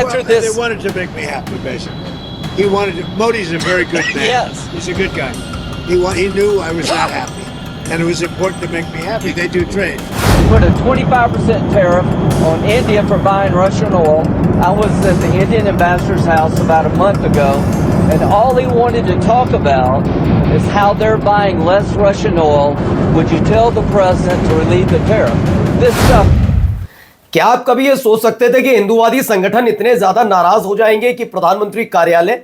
after this, they wanted to make me happy, basically. He wanted to. Modi's a very good man. Yes. He's a good guy. He knew I was not happy, and it was important to make me happy. They do trade. Put a 25% tariff on India for buying Russian oil. I was at the Indian ambassador's house about a month ago, and all he wanted to talk about is how they're buying less Russian oil. Would you tell the president to relieve the tariff? This stuff. क्या आप कभी ये सोच सकते थे कि हिंदूवादी संगठन इतने ज्यादा नाराज हो जाएंगे कि प्रधानमंत्री कार्यालय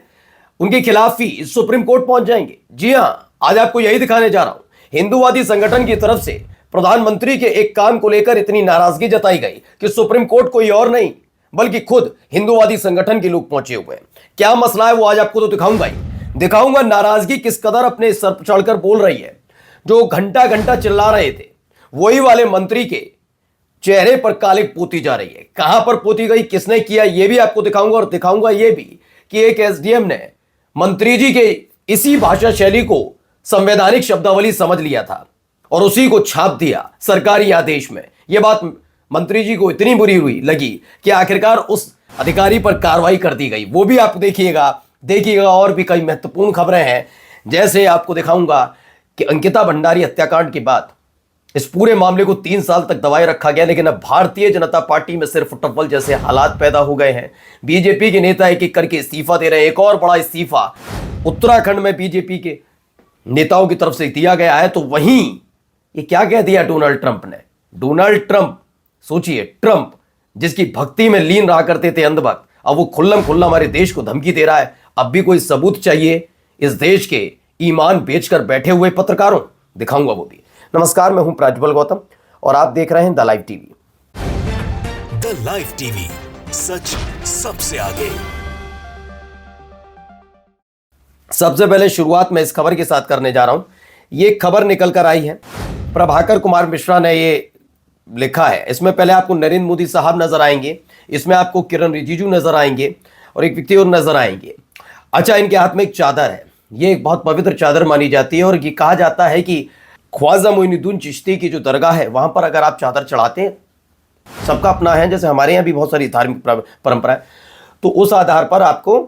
उनके खिलाफ ही सुप्रीम कोर्ट पहुंच जाएंगे? जी हां, आज आपको यही दिखाने जा रहा हूं। हिंदूवादी संगठन की तरफ से प्रधानमंत्री के एक काम को लेकर इतनी नाराजगी जताई गई कि सुप्रीम कोर्ट कोई और नहीं बल्कि खुद हिंदूवादी संगठन के लोग पहुंचे हुए हैं। क्या मसला है वो आज आपको तो दिखाऊंगा ही दिखाऊंगा। नाराजगी किस कदर अपने सर पर चढ़कर बोल रही है। जो घंटा घंटा चिल्ला रहे थे वही वाले मंत्री के चेहरे पर कालिक पोती जा रही है। कहां पर पोती गई, किसने किया, यह भी आपको दिखाऊंगा। और दिखाऊंगा यह भी कि एक एसडीएम ने मंत्री जी के इसी भाषा शैली को संवैधानिक शब्दावली समझ लिया था और उसी को छाप दिया सरकारी आदेश में। यह बात मंत्री जी को इतनी बुरी हुई लगी कि आखिरकार उस अधिकारी पर कार्रवाई कर दी गई। वो भी आप देखिएगा। और भी कई महत्वपूर्ण खबरें हैं। जैसे आपको दिखाऊंगा कि अंकिता भंडारी हत्याकांड के बाद इस पूरे मामले को 3 साल तक दबाए रखा गया, लेकिन अब भारतीय जनता पार्टी में सिर्फ टप्पल जैसे हालात पैदा हो गए हैं। बीजेपी के नेता एक एक करके इस्तीफा दे रहे हैं। एक और बड़ा इस्तीफा उत्तराखंड में बीजेपी के नेताओं की तरफ से दिया गया है। तो वहीं ये क्या कह दिया डोनाल्ड ट्रंप ने। डोनाल्ड ट्रंप, सोचिए, ट्रंप जिसकी भक्ति में लीन रहा करते थे अंधभक्त, अब वो खुल्लम खुल्ला हमारे देश को धमकी दे रहा है। अब भी कोई सबूत चाहिए इस देश के ईमान बेचकर बैठे हुए पत्रकारों, दिखाऊंगा वो भी। नमस्कार, मैं हूं प्राज्वल गौतम और आप देख रहे हैं the live TV. The live TV, सच सबसे आगे। सबसे पहले शुरुआत मैं इस खबर के साथ करने जा रहा हूं। ये खबर निकल कर आई है, प्रभाकर कुमार मिश्रा ने ये लिखा है। इसमें पहले आपको नरेंद्र मोदी साहब नजर आएंगे, इसमें आपको किरण रिजिजू नजर आएंगे और एक व्यक्ति और नजर आएंगे। अच्छा, इनके हाथ में एक चादर है। ये एक बहुत पवित्र चादर मानी जाती है और ये कहा जाता है कि ख्वाजा मोइनुद्दीन चिश्ती की जो दरगाह है वहां पर अगर आप चादर चढ़ाते हैं, सबका अपना है, जैसे हमारे यहाँ भी बहुत सारी धार्मिक परंपरा है, तो उस आधार पर आपको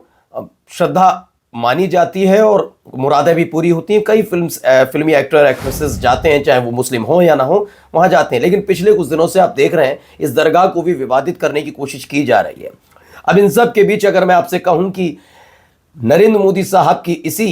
श्रद्धा मानी जाती है और मुरादें भी पूरी होती हैं। कई फिल्मी एक्टर एक्ट्रेसेस जाते हैं, चाहे वो मुस्लिम हो या ना हो, वहां जाते हैं। लेकिन पिछले कुछ दिनों से आप देख रहे हैं इस दरगाह को भी विवादित करने की कोशिश की जा रही है। अब इन सब के बीच अगर मैं आपसे कहूं कि नरेंद्र मोदी साहब की इसी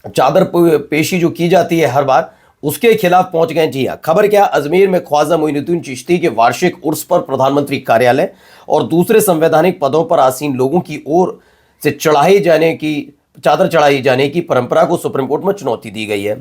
चादर पेशी जो की जाती है हर बार, उसके खिलाफ पहुंच गए। जी हां, खबर क्या, अजमेर में ख्वाजा मोइनुद्दीन चिश्ती के वार्षिक उर्स पर प्रधानमंत्री कार्यालय और दूसरे संवैधानिक पदों पर आसीन लोगों की ओर से चादर चढ़ाई जाने की परंपरा को सुप्रीम कोर्ट में चुनौती दी गई है।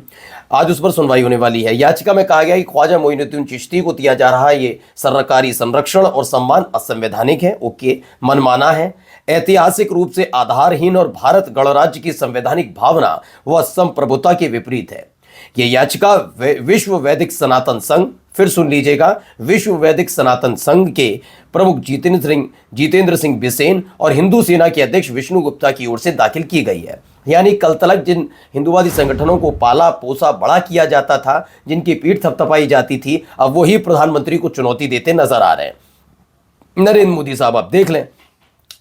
आज उस पर सुनवाई होने वाली है। याचिका में कहा गया कि ख्वाजा मोइनुद्दीन चिश्ती को दिया जा रहा ये सरकारी संरक्षण और सम्मान असंवैधानिक है, ओके, मनमाना है, ऐतिहासिक रूप से आधारहीन और भारत गणराज्य की संवैधानिक भावना व संप्रभुता के विपरीत है। यह याचिका विश्व वैदिक सनातन संघ, फिर सुन लीजिएगा, विश्व वैदिक सनातन संघ के प्रमुख जितेंद्र सिंह बिसेन और हिंदू सेना के अध्यक्ष विष्णु गुप्ता की ओर से दाखिल की गई है। यानी कल तलक जिन हिंदूवादी संगठनों को पाला पोसा बड़ा किया जाता था, जिनकी पीठ थपथपाई जाती थी, अब वही प्रधानमंत्री को चुनौती देते नजर आ रहे हैं। नरेंद्र मोदी साहब, आप देख लें।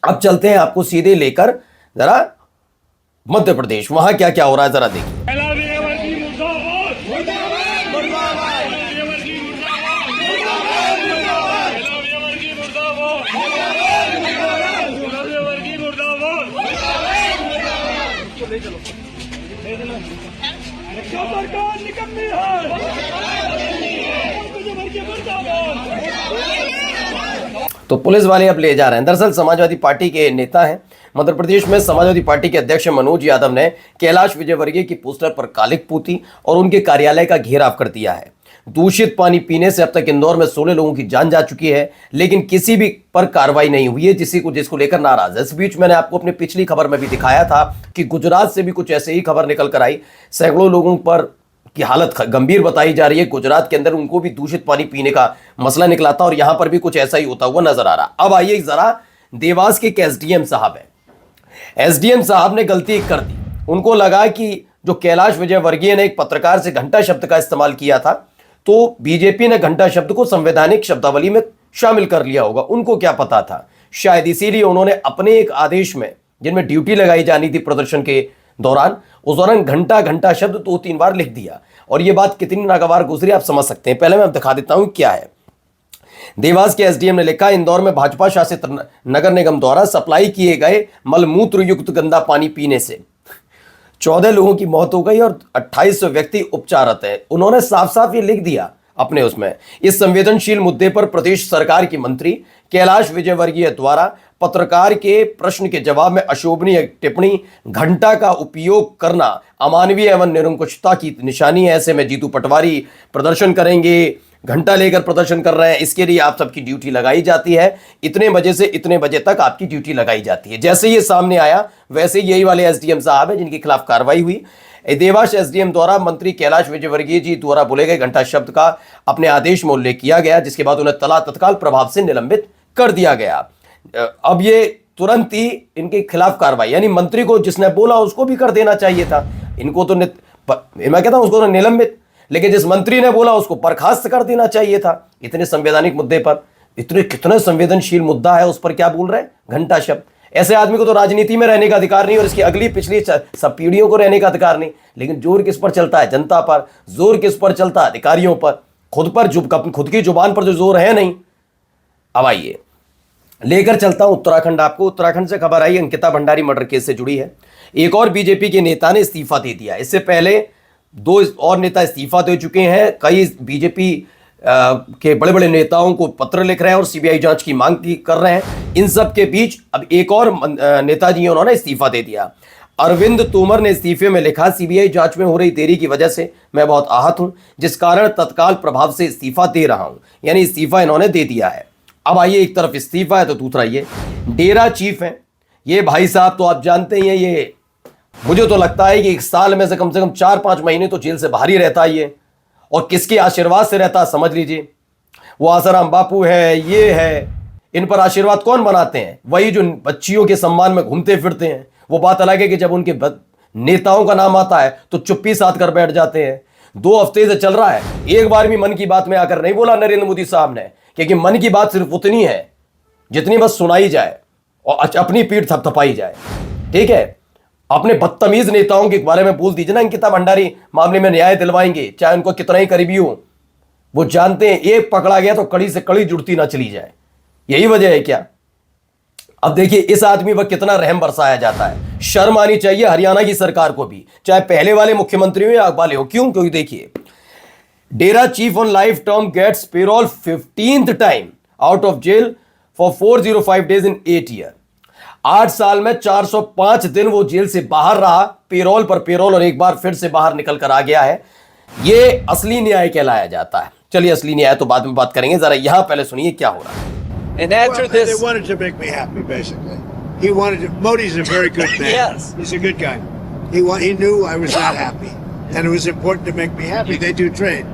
अब चलते हैं आपको सीधे लेकर जरा मध्य प्रदेश, वहां क्या क्या हो रहा है जरा देखिए। तो पुलिस वाले अब ले जा रहे हैं। दरअसल समाजवादी पार्टी के नेता हैं। मध्य प्रदेश में समाजवादी पार्टी के अध्यक्ष मनोज यादव ने कैलाश विजयवर्गीय की पोस्टर पर कालिक पोती और उनके कार्यालय का घेराव कर दिया है। दूषित पानी पीने से अब तक इंदौर में 16 लोगों की जान जा चुकी है, लेकिन किसी भी पर कार्रवाई नहीं हुई है जिसको लेकर नाराज है। इस बीच मैंने आपको अपनी पिछली खबर में भी दिखाया था कि गुजरात से भी कुछ ऐसे ही खबर निकल कर आई। सैकड़ों लोगों पर की हालत गंभीर बताई जा रही है। गुजरात के अंदर उनको भी दूषित पानी पीने का मसला निकला था और यहां पर भी कुछ ऐसा ही होता हुआ नजर आ रहा। अब आइए जरा देवास के एसडीएम साहब है। एसडीएम साहब ने गलती कर दी। उनको लगा कि जो कैलाश विजयवर्गीय ने एक पत्रकार से घंटा शब्द का इस्तेमाल किया था, तो बीजेपी ने घंटा शब्द को संवैधानिक शब्दावली में शामिल कर लिया होगा। उनको क्या पता था शायद इसीलिए उन्होंने अपने एक आदेश में, जिनमें ड्यूटी लगाई जानी थी प्रदर्शन के दौरान, उस दौरान घंटा घंटा शब्द 2-3 बार लिख दिया। और यह बात कितनी नागवार गुजरी आप समझ सकते हैं। पहले मैं दिखा देता हूं क्या है। देवास के एसडीएम ने लिखा, इंदौर में भाजपा शासित नगर निगम द्वारा सप्लाई किए गए मलमूत्र युक्त गंदा पानी पीने से 14 लोगों की मौत हो गई और 2800 व्यक्ति उपचाररत है। उन्होंने साफ साफ ये लिख दिया अपने उसमें। इस संवेदनशील मुद्दे पर प्रदेश सरकार की मंत्री कैलाश विजयवर्गीय द्वारा पत्रकार के प्रश्न के जवाब में अशोभनीय टिप्पणी, घंटा का उपयोग करना अमानवीय एवं निरंकुशता की निशानी है। ऐसे में जीतू पटवारी प्रदर्शन करेंगे, घंटा लेकर प्रदर्शन कर रहे हैं, इसके लिए आप सबकी ड्यूटी लगाई जाती है, इतने बजे से इतने बजे तक आपकी ड्यूटी लगाई जाती है। जैसे ये सामने आया वैसे यही वाले एसडीएम साहब हैं जिनके खिलाफ कार्रवाई हुई। देवास एसडीएम द्वारा मंत्री कैलाश विजयवर्गीय जी द्वारा बोले गए घंटा शब्द का अपने आदेश में उल्लेख किया गया, जिसके बाद उन्हें तत्काल प्रभाव से निलंबित कर दिया गया। अब ये तुरंत ही इनके खिलाफ कार्रवाई, यानी मंत्री को जिसने बोला उसको भी कर देना चाहिए था। इनको तो मैं कहता हूं उसको तो निलंबित, लेकिन जिस मंत्री ने बोला उसको बर्खास्त कर देना चाहिए था। इतने संवैधानिक मुद्दे पर, कितने संवेदनशील मुद्दा है उस पर क्या बोल रहे हैं, घंटा शब्द। ऐसे आदमी को तो राजनीति में रहने का अधिकार नहीं और इसकी अगली पिछली सब पीढ़ियों को रहने का अधिकार नहीं। लेकिन जोर किस पर चलता है, जनता पर। जोर किस पर चलता है, अधिकारियों पर। खुद की जुबान पर जो जोर है नहीं। अब आइए लेकर चलता हूं उत्तराखंड आपको। उत्तराखंड से खबर आई, अंकिता भंडारी मर्डर केस से जुड़ी है। एक और बीजेपी के नेता ने इस्तीफा दे दिया। इससे पहले 2 और नेता इस्तीफा दे चुके हैं। कई बीजेपी के बड़े बड़े नेताओं को पत्र लिख रहे हैं और सीबीआई जांच की मांग कर रहे हैं। इन सब के बीच अब एक और नेताजी उन्होंने इस्तीफा दे दिया। अरविंद तोमर ने इस्तीफे में लिखा, सीबीआई जांच में हो रही देरी की वजह से मैं बहुत आहत हूं, जिस कारण तत्काल प्रभाव से इस्तीफा दे रहा हूं। यानी इस्तीफा इन्होंने दे दिया है। अब आइए, एक तरफ इस्तीफा है तो दूसरा ये डेरा चीफ है। ये भाई साहब तो आप जानते ही हैं, ये मुझे तो लगता है कि एक साल में से कम 4-5 महीने तो जेल से बाहर ही रहता है ये। और किसके आशीर्वाद से रहता समझ लीजिए। वो आसाराम बापू है, ये है, इन पर आशीर्वाद कौन बनाते हैं? वही जो बच्चियों के सम्मान में घूमते फिरते हैं। वो बात अलग है कि जब उनके नेताओं का नाम आता है तो चुप्पी साध कर बैठ जाते हैं। 2 हफ्ते से चल रहा है, एक बार भी मन की बात में आकर नहीं बोला नरेंद्र मोदी साहब ने, क्योंकि मन की बात सिर्फ उतनी है जितनी बस सुनाई जाए और अपनी पीठ थपथपाई जाए। ठीक है, अपने बदतमीज नेताओं के बारे में बोल दीजिए ना। अंकिता भंडारी मामले में न्याय दिलवाएंगे, चाहे उनको कितना ही करीबी हो। वो जानते हैं एक पकड़ा गया तो कड़ी से कड़ी जुड़ती ना चली जाए। यही वजह है क्या? अब देखिए इस आदमी पर कितना रहम बरसाया जाता है। शर्म आनी चाहिए हरियाणा की सरकार को भी, चाहे पहले वाले मुख्यमंत्री हो या वाले हो। क्यों? क्योंकि देखिए, Dera chief on life term gets parole 15th time out of jail for 405 days in 8 year. 8 साल में 405 दिन वो जेल से बाहर रहा, पेरोल पर पेरोल, और एक बार फिर से बाहर निकल कर आ गया है। ये असली न्याय कहलाया जाता है। चलिए असली न्याय तो बाद में बात करेंगे, जरा यहां पहले सुनिए क्या हो रहा है। And after They this, wanted to make me happy, basically. He wanted to. Modi's a very good man. Yes. He's a good guy. He knew I was not happy, and it was important to make me happy. They do trade,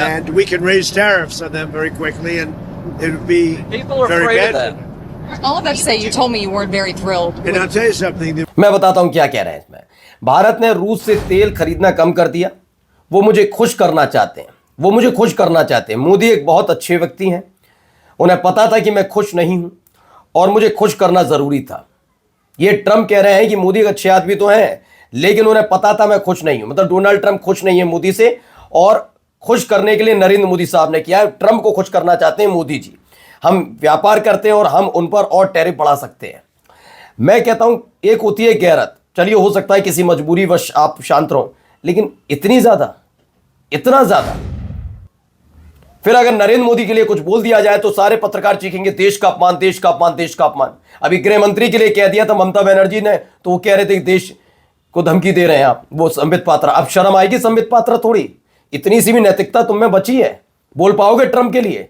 and we can raise tariffs on them very quickly, and it would be people are very afraid bad of for that. them. All of that to say, you told me you weren't very thrilled. And I'll tell you something. मैं बताता हूं क्या कह रहे हैं इसमें। भारत ने रूस से तेल खरीदना कम कर दिया। वो मुझे खुश करना चाहते हैं, वो मुझे खुश करना चाहते हैं। मोदी एक बहुत अच्छे व्यक्ति हैं, उन्हें पता था कि मैं खुश नहीं हूं और मुझे खुश करना जरूरी था। ये ट्रम्प कह रहे हैं कि मोदी एक अच्छे आदमी तो हैं, लेकिन उन्हें पता था मैं खुश नहीं हूं। मतलब डोनाल्ड ट्रम्प खुश नहीं है मोदी से, और खुश करने के लिए नरेंद्र मोदी साहब ने किया है। ट्रम्प को खुश करना चाहते हैं मोदी जी। हम व्यापार करते हैं और हम उन पर और टैरिफ बढ़ा सकते हैं। मैं कहता हूं एक होती है गैरत, चलिए हो सकता है किसी मजबूरी वश आप शांत रहो, लेकिन इतनी ज्यादा, इतना ज्यादा। फिर अगर नरेंद्र मोदी के लिए कुछ बोल दिया जाए तो सारे पत्रकार चीखेंगे देश का अपमान, देश का अपमान, देश का अपमान। अभी गृह मंत्री के लिए कह दिया था ममता बनर्जी ने, तो वो कह रहे थे कि देश को धमकी दे रहे हैं आप, वो संबित पात्रा। अब शर्म आएगी संबित पात्रा थोड़ी, इतनी सी भी नैतिकता तुम में बची है? बोल पाओगे ट्रम्प के लिए?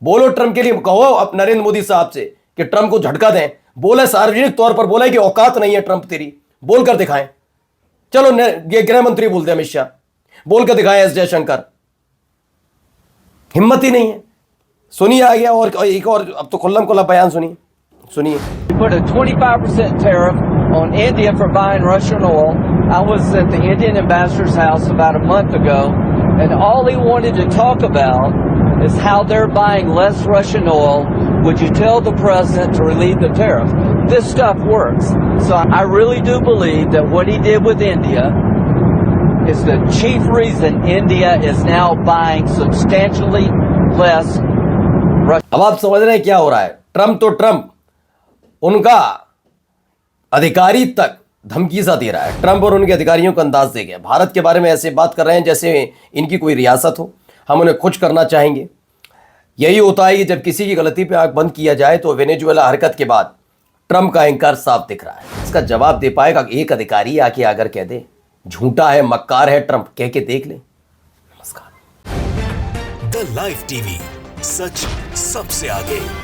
बोलो ट्रम्प के लिए, कहो अब नरेंद्र मोदी साहब से कि ट्रम्प को झटका दें। बोले सार्वजनिक तौर पर बोला कि औकात नहीं है ट्रम्प तेरी, बोलकर दिखाएं। चलो ये गृह मंत्री बोलते अमित शाह, बोलकर दिखाएं एस जयशंकर। हिम्मत ही नहीं है। सुनिए आ गया और एक और, अब तो खुल्लम खुल्ला बयान सुनिए। we put a 25% tariff on India for buying Russian oil. I was at the Indian ambassador's house about a month ago, and all he wanted to talk about is how they're buying less Russian oil. Would you tell the president to relieve the tariff? This stuff works. So I really do believe that what he did with India is the chief reason India is now buying substantially less Russian. अब आप समझ रहे हैं क्या हो रहा है? Trump तो ट्रम्प, उनका अधिकारी तक धमकी सा दे रहा है। ट्रम्प और उनके अधिकारियों को अंदाज दे गया। भारत के बारे में ऐसे बात कर रहे हैं जैसे इनकी कोई रियासत हो, हम उन्हें खुश करना चाहेंगे। यही होता है कि जब किसी की गलती पे आंख बंद किया जाए तो वेनेजुएला हरकत के बाद ट्रम्प का अहंकार साफ दिख रहा है। इसका जवाब दे पाएगा एक अधिकारी आके अगर कह दे झूठा है, मक्कार है ट्रम्प, कह के देख ले। नमस्कार। द लाइव टीवी, सच सबसे आगे।